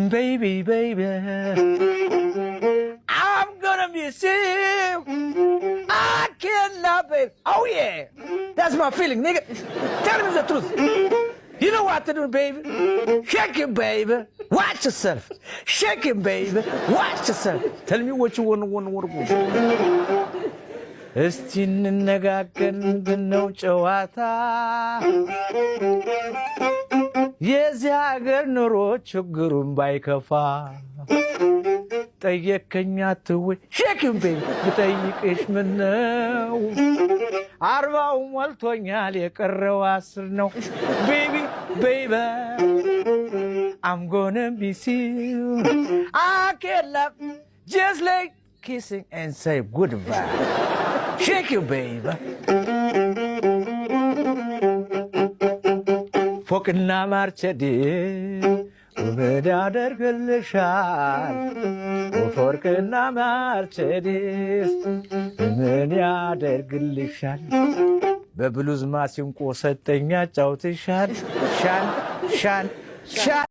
baby, baby. I'm gonna miss you. I cannot, baby. Oh yeah, that's my feeling, nigga. Tell me the truth. You know what to do, baby? Shake it, baby. Watch yourself. Shake it, baby. Watch yourself. Tell me what you want. እስቲ እንነጋገር ምንድነው ጨዋታ የዚህ ሀገር ኑሮ ችግሩን ባይከፋ ጠየከኛ ትወይ ሸክም ቤ ብጠይቅሽ ምነው 40 ሞልቶኛል የቀረው 10 ነው baby baby I'm gonna miss you I can't love just like kissing and say goodbye shake you baby ፎቅና ማርቸዲስ ውበት ያደርግልሻል ፎቅና ማርቸዲስ ምን ያደርግልሻል በብሉዝ ማሲንቆ ሰጠኛ ጫውትሻል ሻን